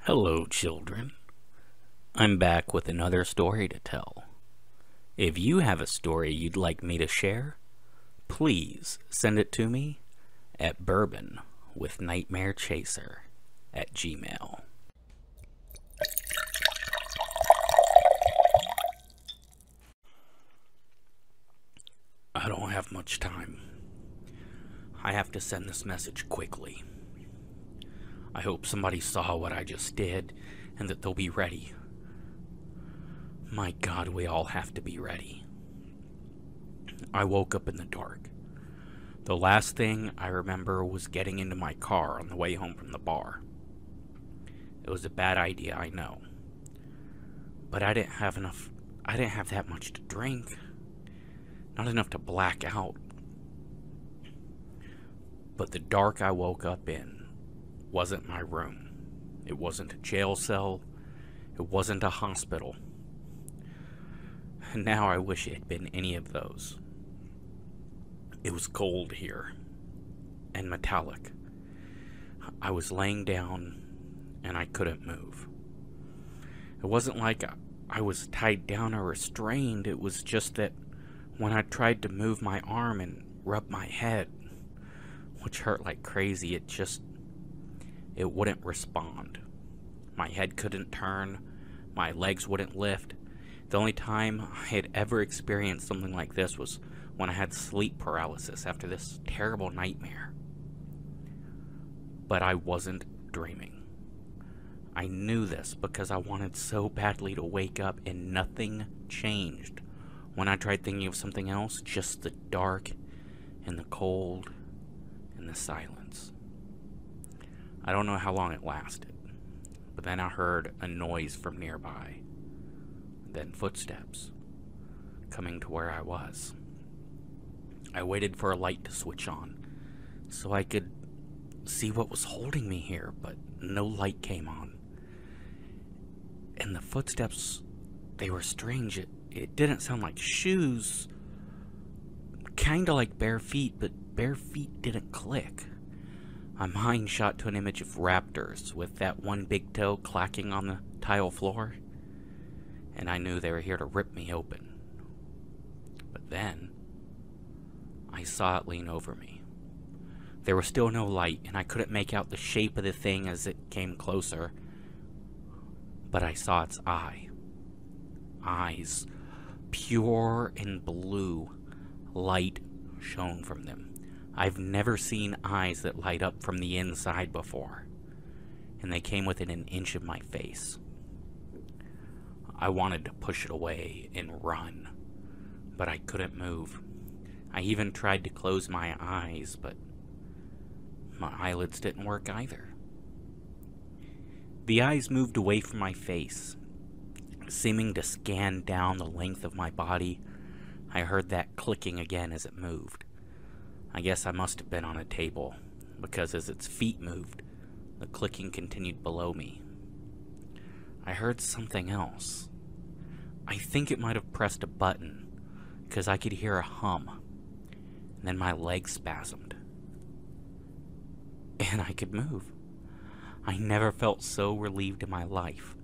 Hello, children. I'm back with another story to tell. If you have a story you'd like me to share, please send it to me at bourbonwithnightmarechaser@gmail. I don't have much time. I have to send this message quickly. I hope somebody saw what I just did and that they'll be ready. My God, we all have to be ready. I woke up in the dark. The last thing I remember was getting into my car on the way home from the bar. It was a bad idea, I know. But I didn't have that much to drink. Not enough to black out. But the dark I woke up in wasn't my room. It wasn't a jail cell. It wasn't a hospital. And now I wish it had been any of those. It was cold here, and metallic. I was laying down, and I couldn't move. It wasn't like I was tied down or restrained. It was just that when I tried to move my arm and rub my head, which hurt like crazy, it wouldn't respond. My head couldn't turn. My legs wouldn't lift. The only time I had ever experienced something like this was when I had sleep paralysis after this terrible nightmare. But I wasn't dreaming. I knew this because I wanted so badly to wake up, and nothing changed. When I tried thinking of something else, just the dark and the cold and the silence. I don't know how long it lasted, but then I heard a noise from nearby. Then footsteps coming to where I was. I waited for a light to switch on so I could see what was holding me here, but no light came on. And the footsteps, they were strange. It didn't sound like shoes. Kinda like bare feet, but bare feet didn't click. My mind shot to an image of raptors with that one big toe clacking on the tile floor, and I knew they were here to rip me open. But then I saw it lean over me. There was still no light, and I couldn't make out the shape of the thing as it came closer, but I saw its eyes, pure and blue. Light shone from them. I've never seen eyes that light up from the inside before, and they came within an inch of my face. I wanted to push it away and run, but I couldn't move. I even tried to close my eyes, but my eyelids didn't work either. The eyes moved away from my face, seeming to scan down the length of my body. I heard that clicking again as it moved. I guess I must have been on a table, because as its feet moved, the clicking continued below me. I heard something else. I think it might have pressed a button, because I could hear a hum, and then my legs spasmed. And I could move. I never felt so relieved in my life.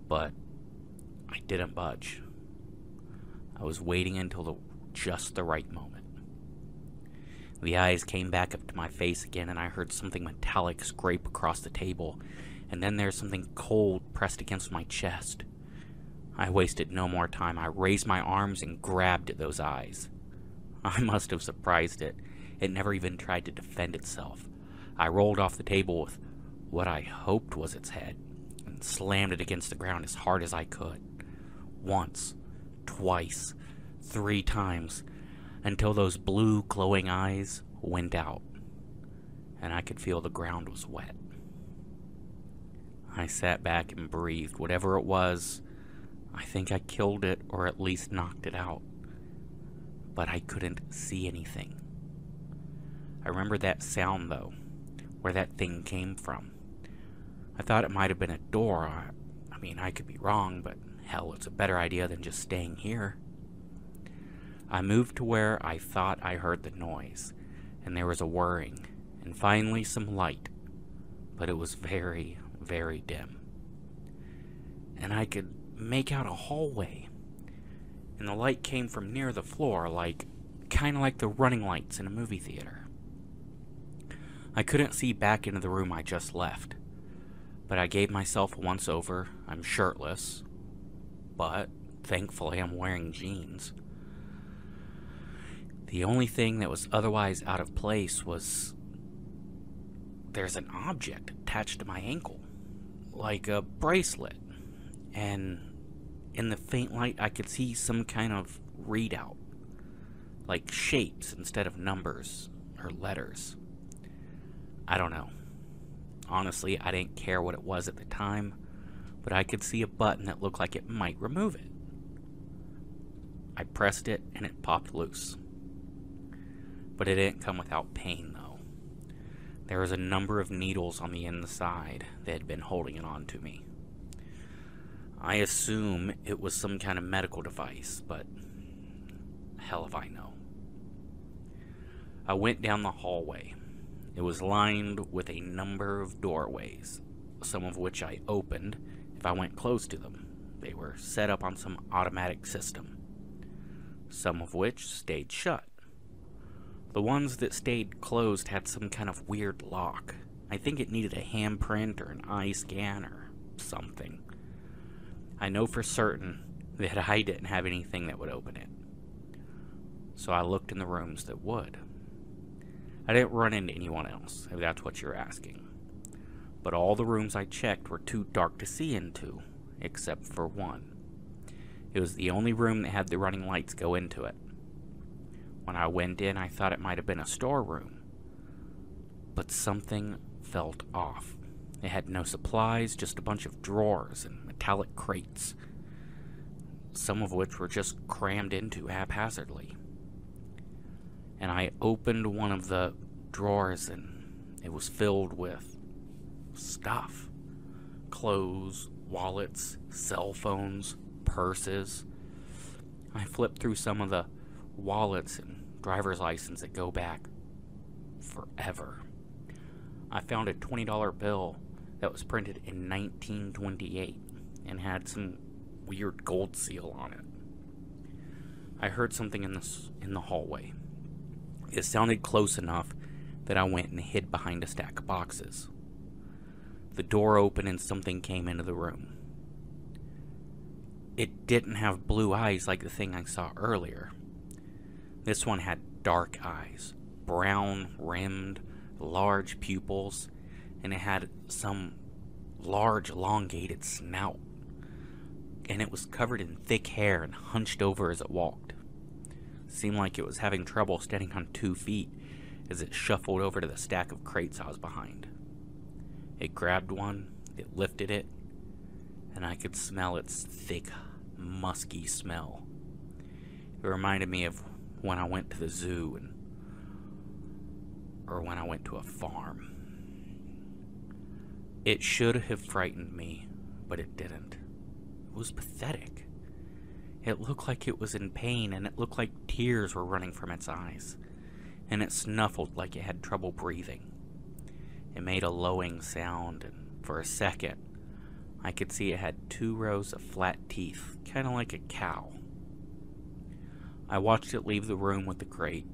But I didn't budge. I was waiting until just the right moment. The eyes came back up to my face again, and I heard something metallic scrape across the table, and then there's something cold pressed against my chest. I wasted no more time. I raised my arms and grabbed at those eyes. I must have surprised it. It never even tried to defend itself. I rolled off the table with what I hoped was its head, and slammed it against the ground as hard as I could. Once, twice, 3 times, until those blue glowing eyes went out, and I could feel the ground was wet. I sat back and breathed. Whatever it was, I think I killed it, or at least knocked it out. But I couldn't see anything. I remember that sound, though, where that thing came from. I thought it might have been a door. I mean, I could be wrong, but hell, it's a better idea than just staying here. I moved to where I thought I heard the noise, and there was a whirring, and finally some light, but it was very, very dim. And I could make out a hallway. And the light came from near the floor, kind of like the running lights in a movie theater. I couldn't see back into the room I just left, but I gave myself a once-over. I'm shirtless, but thankfully I'm wearing jeans. The only thing that was otherwise out of place was there's an object attached to my ankle, like a bracelet, and in the faint light I could see some kind of readout, like shapes instead of numbers or letters. I don't know. Honestly, I didn't care what it was at the time, but I could see a button that looked like it might remove it. I pressed it and it popped loose. But it didn't come without pain, though. There was a number of needles on the inside that had been holding it on to me. I assume it was some kind of medical device, but hell if I know. I went down the hallway. It was lined with a number of doorways, some of which I opened if I went close to them. They were set up on some automatic system, some of which stayed shut. The ones that stayed closed had some kind of weird lock. I think it needed a handprint or an eye scan or something. I know for certain that I didn't have anything that would open it. So I looked in the rooms that would. I didn't run into anyone else, if that's what you're asking. But all the rooms I checked were too dark to see into, except for one. It was the only room that had the running lights go into it. When I went in, I thought it might have been a storeroom. But something felt off. It had no supplies, just a bunch of drawers and metallic crates, some of which were just crammed into haphazardly. And I opened one of the drawers and it was filled with stuff. Clothes, wallets, cell phones, purses. I flipped through some of the wallets and driver's license that go back forever. I found a $20 bill that was printed in 1928 and had some weird gold seal on it. I heard something in the hallway. It sounded close enough that I went and hid behind a stack of boxes. The door opened and something came into the room. It didn't have blue eyes like the thing I saw earlier. This one had dark eyes, brown rimmed, large pupils, and it had some large elongated snout. And it was covered in thick hair and hunched over as it walked. Seemed like it was having trouble standing on 2 feet as it shuffled over to the stack of crates I was behind. It grabbed one, it lifted it, and I could smell its thick, musky smell. It reminded me of when I went to the zoo or when I went to a farm. It should have frightened me, but it didn't. It was pathetic. It looked like it was in pain, and it looked like tears were running from its eyes, and it snuffled like it had trouble breathing. It made a lowing sound, and for a second, I could see it had 2 rows of flat teeth, kind of like a cow. I watched it leave the room with the crate,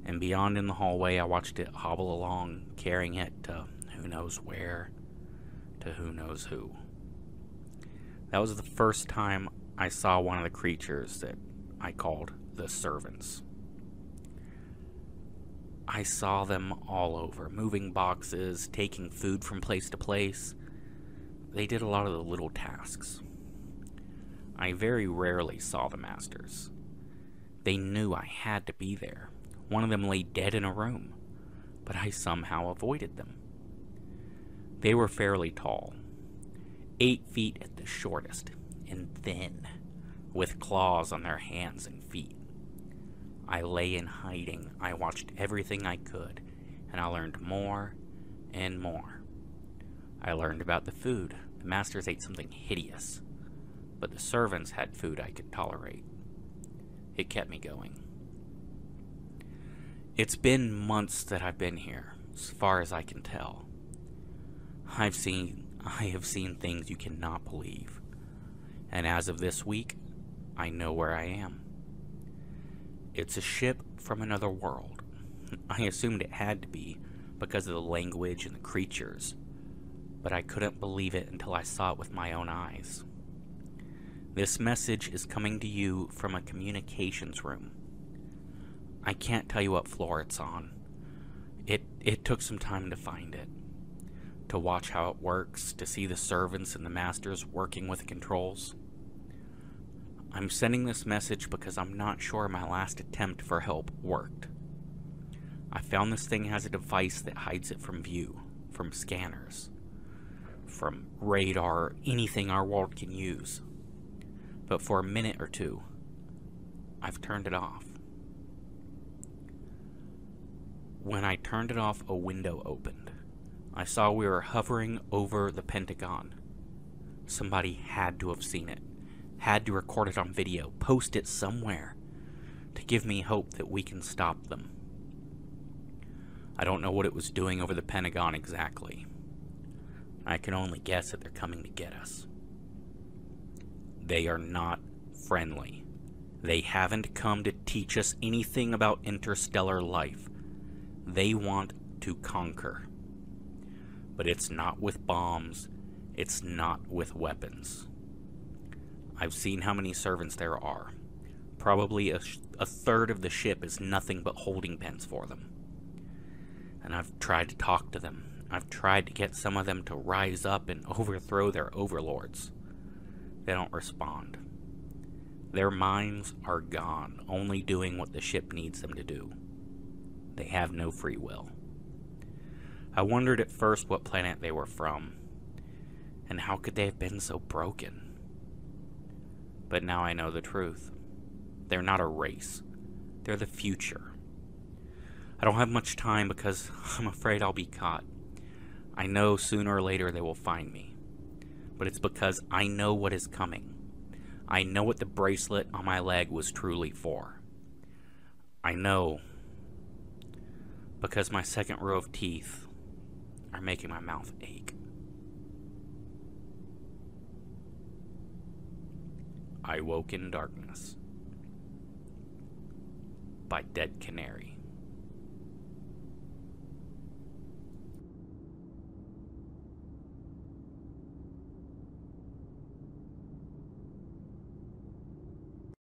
and beyond in the hallway, I watched it hobble along, carrying it to who knows where, to who knows who. That was the first time I saw one of the creatures that I called the servants. I saw them all over, moving boxes, taking food from place to place. They did a lot of the little tasks. I very rarely saw the masters. They knew I had to be there. One of them lay dead in a room, but I somehow avoided them. They were fairly tall, 8 feet at the shortest, and thin, with claws on their hands and feet. I lay in hiding. I watched everything I could, and I learned more and more. I learned about the food. The masters ate something hideous, but the servants had food I could tolerate. It kept me going. It's been months that I've been here, as far as I can tell. I have seen things you cannot believe. And as of this week, I know where I am. It's a ship from another world. I assumed it had to be because of the language and the creatures, but I couldn't believe it until I saw it with my own eyes. This message is coming to you from a communications room. I can't tell you what floor it's on. It took some time to find it, to watch how it works, to see the servants and the masters working with the controls. I'm sending this message because I'm not sure my last attempt for help worked. I found this thing has a device that hides it from view, from scanners, from radar, anything our world can use. But for a minute or two, I've turned it off. When I turned it off, a window opened. I saw we were hovering over the Pentagon. Somebody had to have seen it, had to record it on video, post it somewhere, to give me hope that we can stop them. I don't know what it was doing over the Pentagon exactly. I can only guess that they're coming to get us. They are not friendly. They haven't come to teach us anything about interstellar life. They want to conquer. But it's not with bombs. It's not with weapons. I've seen how many servants there are. Probably a third of the ship is nothing but holding pens for them. And I've tried to talk to them. I've tried to get some of them to rise up and overthrow their overlords. They don't respond. Their minds are gone, only doing what the ship needs them to do. They have no free will. I wondered at first what planet they were from, and how could they have been so broken? But now I know the truth. They're not a race. They're the future. I don't have much time because I'm afraid I'll be caught. I know sooner or later they will find me. But it's because I know what is coming. I know what the bracelet on my leg was truly for. I know because my second row of teeth are making my mouth ache. I Woke in Darkness by Dead Canary.